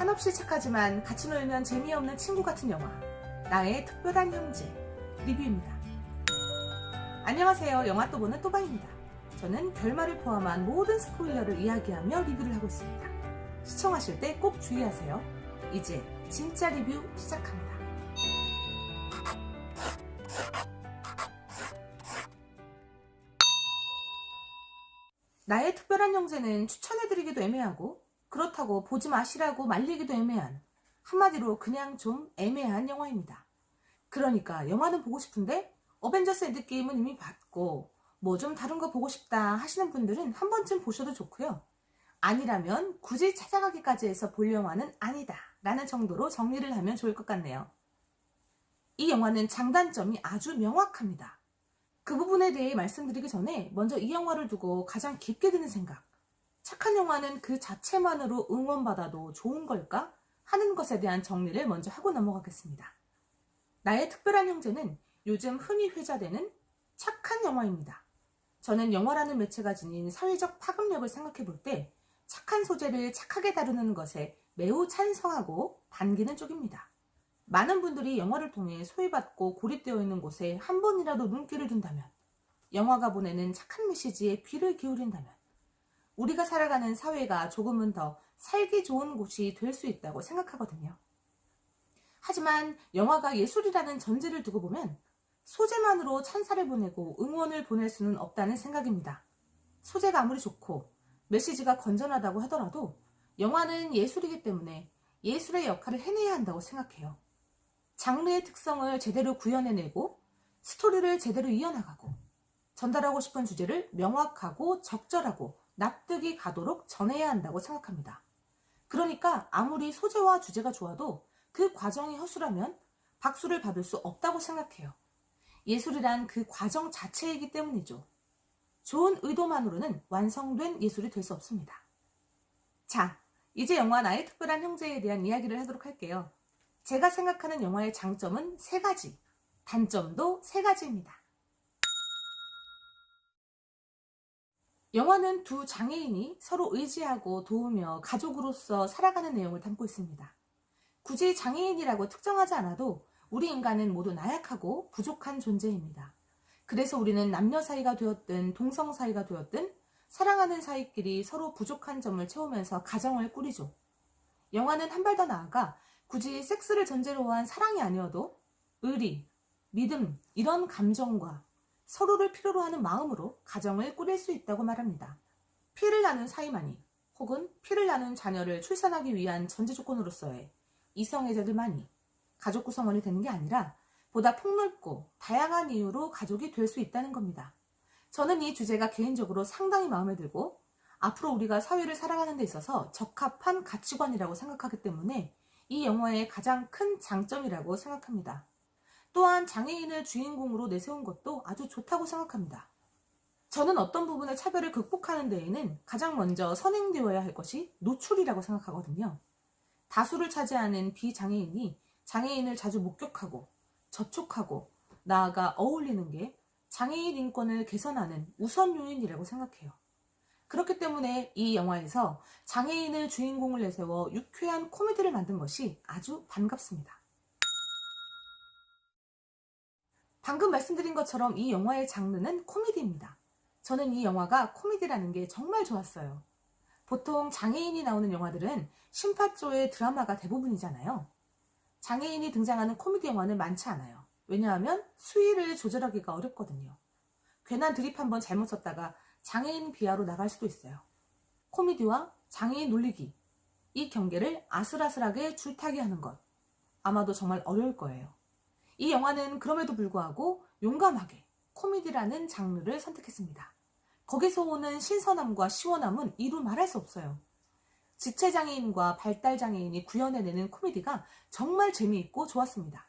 한없이 착하지만 같이 놀면 재미없는 친구 같은 영화 나의 특별한 형제 리뷰입니다. 안녕하세요. 영화 또 보는 또바입니다. 저는 결말을 포함한 모든 스포일러를 이야기하며 리뷰를 하고 있습니다. 시청하실 때 꼭 주의하세요. 이제 진짜 리뷰 시작합니다. 나의 특별한 형제는 추천해드리기도 애매하고 그렇다고 보지 마시라고 말리기도 애매한, 한마디로 그냥 좀 애매한 영화입니다. 그러니까 영화는 보고 싶은데 어벤져스 엔드게임은 이미 봤고 뭐 좀 다른 거 보고 싶다 하시는 분들은 한 번쯤 보셔도 좋고요. 아니라면 굳이 찾아가기까지 해서 볼 영화는 아니다 라는 정도로 정리를 하면 좋을 것 같네요. 이 영화는 장단점이 아주 명확합니다. 그 부분에 대해 말씀드리기 전에 먼저 이 영화를 두고 가장 깊게 드는 생각, 착한 영화는 그 자체만으로 응원받아도 좋은 걸까? 하는 것에 대한 정리를 먼저 하고 넘어가겠습니다. 나의 특별한 형제는 요즘 흔히 회자되는 착한 영화입니다. 저는 영화라는 매체가 지닌 사회적 파급력을 생각해 볼 때 착한 소재를 착하게 다루는 것에 매우 찬성하고 반기는 쪽입니다. 많은 분들이 영화를 통해 소외받고 고립되어 있는 곳에 한 번이라도 눈길을 둔다면, 영화가 보내는 착한 메시지에 귀를 기울인다면 우리가 살아가는 사회가 조금은 더 살기 좋은 곳이 될 수 있다고 생각하거든요. 하지만 영화가 예술이라는 전제를 두고 보면 소재만으로 찬사를 보내고 응원을 보낼 수는 없다는 생각입니다. 소재가 아무리 좋고 메시지가 건전하다고 하더라도 영화는 예술이기 때문에 예술의 역할을 해내야 한다고 생각해요. 장르의 특성을 제대로 구현해내고 스토리를 제대로 이어나가고 전달하고 싶은 주제를 명확하고 적절하고 납득이 가도록 전해야 한다고 생각합니다. 그러니까 아무리 소재와 주제가 좋아도 그 과정이 허술하면 박수를 받을 수 없다고 생각해요. 예술이란 그 과정 자체이기 때문이죠. 좋은 의도만으로는 완성된 예술이 될 수 없습니다. 자, 이제 영화 나의 특별한 형제에 대한 이야기를 하도록 할게요. 제가 생각하는 영화의 장점은 3가지, 단점도 3가지입니다. 영화는 두 장애인이 서로 의지하고 도우며 가족으로서 살아가는 내용을 담고 있습니다. 굳이 장애인이라고 특정하지 않아도 우리 인간은 모두 나약하고 부족한 존재입니다. 그래서 우리는 남녀 사이가 되었든 동성 사이가 되었든 사랑하는 사이끼리 서로 부족한 점을 채우면서 가정을 꾸리죠. 영화는 한 발 더 나아가 굳이 섹스를 전제로 한 사랑이 아니어도 의리, 믿음, 이런 감정과 서로를 필요로 하는 마음으로 가정을 꾸릴 수 있다고 말합니다. 피를 나눈 사이만이 혹은 피를 나눈 자녀를 출산하기 위한 전제 조건으로서의 이성애자들만이 가족 구성원이 되는 게 아니라 보다 폭넓고 다양한 이유로 가족이 될 수 있다는 겁니다. 저는 이 주제가 개인적으로 상당히 마음에 들고 앞으로 우리가 사회를 살아가는 데 있어서 적합한 가치관이라고 생각하기 때문에 이 영화의 가장 큰 장점이라고 생각합니다. 또한 장애인을 주인공으로 내세운 것도 아주 좋다고 생각합니다. 저는 어떤 부분의 차별을 극복하는 데에는 가장 먼저 선행되어야 할 것이 노출이라고 생각하거든요. 다수를 차지하는 비장애인이 장애인을 자주 목격하고 접촉하고 나아가 어울리는 게 장애인 인권을 개선하는 우선 요인이라고 생각해요. 그렇기 때문에 이 영화에서 장애인을 주인공을 내세워 유쾌한 코미디를 만든 것이 아주 반갑습니다. 방금 말씀드린 것처럼 이 영화의 장르는 코미디입니다. 저는 이 영화가 코미디라는 게 정말 좋았어요. 보통 장애인이 나오는 영화들은 심파조의 드라마가 대부분이잖아요. 장애인이 등장하는 코미디 영화는 많지 않아요. 왜냐하면 수위를 조절하기가 어렵거든요. 괜한 드립 한번 잘못 썼다가 장애인 비하로 나갈 수도 있어요. 코미디와 장애인 놀리기, 이 경계를 아슬아슬하게 줄타기 하는 것, 아마도 정말 어려울 거예요. 이 영화는 그럼에도 불구하고 용감하게 코미디라는 장르를 선택했습니다. 거기서 오는 신선함과 시원함은 이루 말할 수 없어요. 지체장애인과 발달장애인이 구현해내는 코미디가 정말 재미있고 좋았습니다.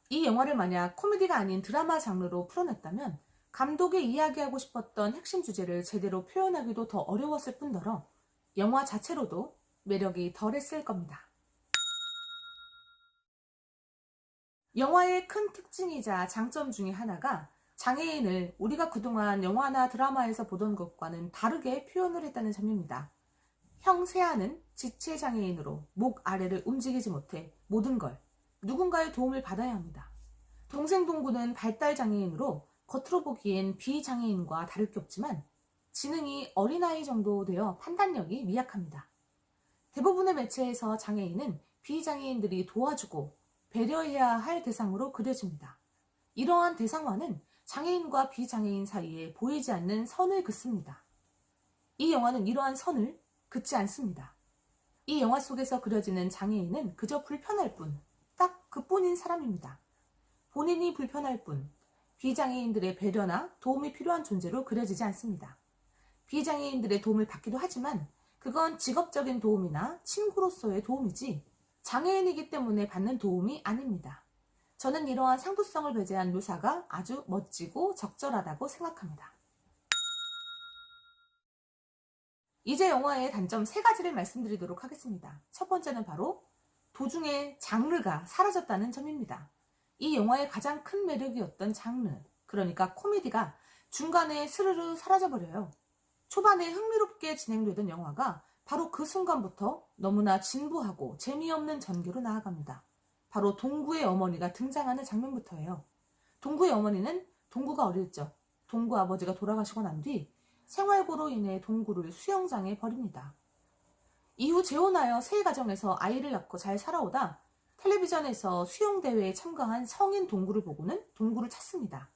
이 영화를 만약 코미디가 아닌 드라마 장르로 풀어냈다면 감독이 이야기하고 싶었던 핵심 주제를 제대로 표현하기도 더 어려웠을 뿐더러 영화 자체로도 매력이 덜했을 겁니다. 영화의 큰 특징이자 장점 중에 하나가 장애인을 우리가 그동안 영화나 드라마에서 보던 것과는 다르게 표현을 했다는 점입니다. 형 세아는 지체장애인으로 목 아래를 움직이지 못해 모든 걸 누군가의 도움을 받아야 합니다. 동생 동구는 발달장애인으로 겉으로 보기엔 비장애인과 다를 게 없지만 지능이 어린아이 정도 되어 판단력이 미약합니다. 대부분의 매체에서 장애인은 비장애인들이 도와주고 배려해야 할 대상으로 그려집니다. 이러한 대상화는 장애인과 비장애인 사이에 보이지 않는 선을 긋습니다. 이 영화는 이러한 선을 긋지 않습니다. 이 영화 속에서 그려지는 장애인은 그저 불편할 뿐, 딱 그뿐인 사람입니다. 본인이 불편할 뿐, 비장애인들의 배려나 도움이 필요한 존재로 그려지지 않습니다. 비장애인들의 도움을 받기도 하지만 그건 직업적인 도움이나 친구로서의 도움이지 장애인이기 때문에 받는 도움이 아닙니다. 저는 이러한 상도성을 배제한 묘사가 아주 멋지고 적절하다고 생각합니다. 이제 영화의 단점 3가지를 말씀드리도록 하겠습니다. 첫 번째는 바로 도중에 장르가 사라졌다는 점입니다. 이 영화의 가장 큰 매력이었던 장르, 그러니까 코미디가 중간에 스르르 사라져버려요. 초반에 흥미롭게 진행되던 영화가 바로 그 순간부터 너무나 진부하고 재미없는 전개로 나아갑니다. 바로 동구의 어머니가 등장하는 장면부터예요. 동구의 어머니는 동구가 어릴 적 동구 아버지가 돌아가시고 난 뒤 생활고로 인해 동구를 수영장에 버립니다. 이후 재혼하여 새 가정에서 아이를 낳고 잘 살아오다 텔레비전에서 수영대회에 참가한 성인 동구를 보고는 동구를 찾습니다.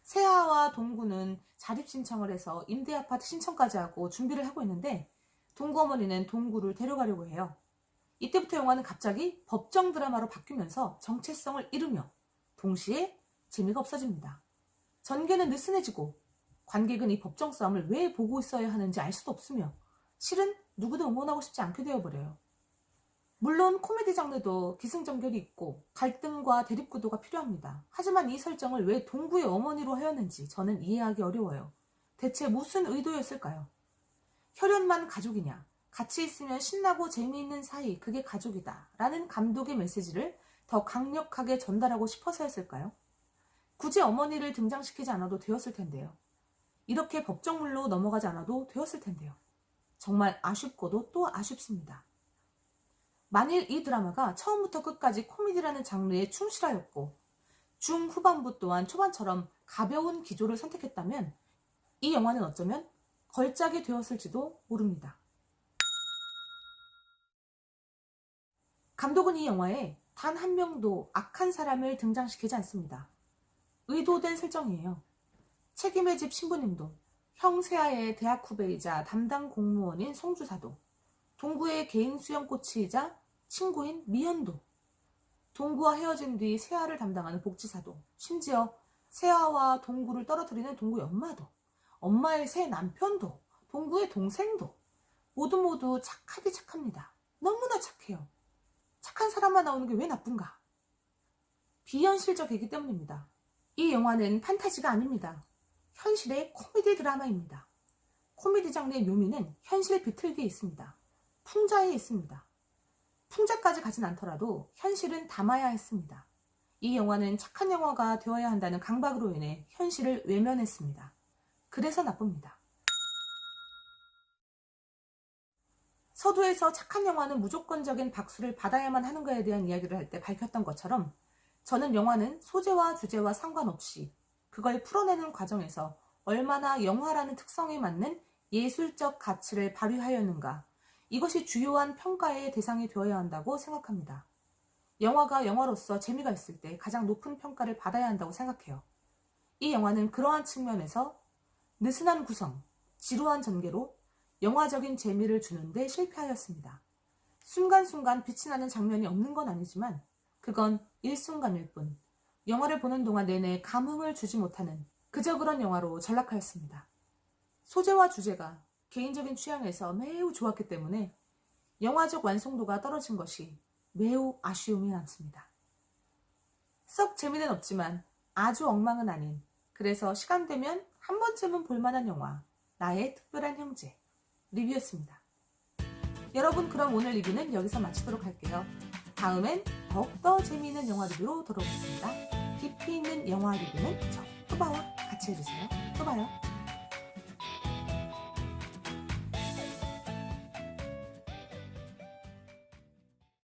세아와 동구는 자립신청을 해서 임대아파트 신청까지 하고 준비를 하고 있는데 동구 어머니는 동구를 데려가려고 해요. 이때부터 영화는 갑자기 법정 드라마로 바뀌면서 정체성을 잃으며 동시에 재미가 없어집니다. 전개는 느슨해지고 관객은 이 법정 싸움을 왜 보고 있어야 하는지 알 수도 없으며 실은 누구도 응원하고 싶지 않게 되어버려요. 물론 코미디 장르도 기승전결이 있고 갈등과 대립구도가 필요합니다. 하지만 이 설정을 왜 동구의 어머니로 하였는지 저는 이해하기 어려워요. 대체 무슨 의도였을까요? 혈연만 가족이냐? 같이 있으면 신나고 재미있는 사이, 그게 가족이다 라는 감독의 메시지를 더 강력하게 전달하고 싶어서였을까요? 굳이 어머니를 등장시키지 않아도 되었을 텐데요. 이렇게 법정물로 넘어가지 않아도 되었을 텐데요. 정말 아쉽고도 또 아쉽습니다. 만일 이 드라마가 처음부터 끝까지 코미디라는 장르에 충실하였고 중후반부 또한 초반처럼 가벼운 기조를 선택했다면 이 영화는 어쩌면 걸작이 되었을지도 모릅니다. 감독은 이 영화에 단 한 명도 악한 사람을 등장시키지 않습니다. 의도된 설정이에요. 책임의 집 신부님도, 형세아의 대학 후배이자 담당 공무원인 송주사도, 동구의 개인 수영 코치이자 친구인 미현도, 동구와 헤어진 뒤 세아를 담당하는 복지사도, 심지어 세아와 동구를 떨어뜨리는 동구의 엄마도, 엄마의 새 남편도, 동구의 동생도 모두 착하디 착합니다. 너무나 착해요. 착한 사람만 나오는 게 왜 나쁜가? 비현실적이기 때문입니다. 이 영화는 판타지가 아닙니다. 현실의 코미디 드라마입니다. 코미디 장르의 묘미는 현실 비틀기에 있습니다. 풍자에 있습니다. 풍자까지 가진 않더라도 현실은 담아야 했습니다. 이 영화는 착한 영화가 되어야 한다는 강박으로 인해 현실을 외면했습니다. 그래서 나쁩니다. 서두에서 착한 영화는 무조건적인 박수를 받아야만 하는 것에 대한 이야기를 할 때 밝혔던 것처럼 저는 영화는 소재와 주제와 상관없이 그걸 풀어내는 과정에서 얼마나 영화라는 특성에 맞는 예술적 가치를 발휘하였는가, 이것이 주요한 평가의 대상이 되어야 한다고 생각합니다. 영화가 영화로서 재미가 있을 때 가장 높은 평가를 받아야 한다고 생각해요. 이 영화는 그러한 측면에서 느슨한 구성, 지루한 전개로 영화적인 재미를 주는데 실패하였습니다. 순간순간 빛이 나는 장면이 없는 건 아니지만 그건 일순간일 뿐 영화를 보는 동안 내내 감흥을 주지 못하는 그저 그런 영화로 전락하였습니다. 소재와 주제가 개인적인 취향에서 매우 좋았기 때문에 영화적 완성도가 떨어진 것이 매우 아쉬움이 남습니다. 썩 재미는 없지만 아주 엉망은 아닌, 그래서 시간 되면 한 번쯤은 볼만한 영화, 나의 특별한 형제 리뷰였습니다. 여러분, 그럼 오늘 리뷰는 여기서 마치도록 할게요. 다음엔 더욱더 재미있는 영화 리뷰로 돌아오겠습니다. 깊이 있는 영화 리뷰는 저 뚜바와 같이 해주세요. 또 봐요.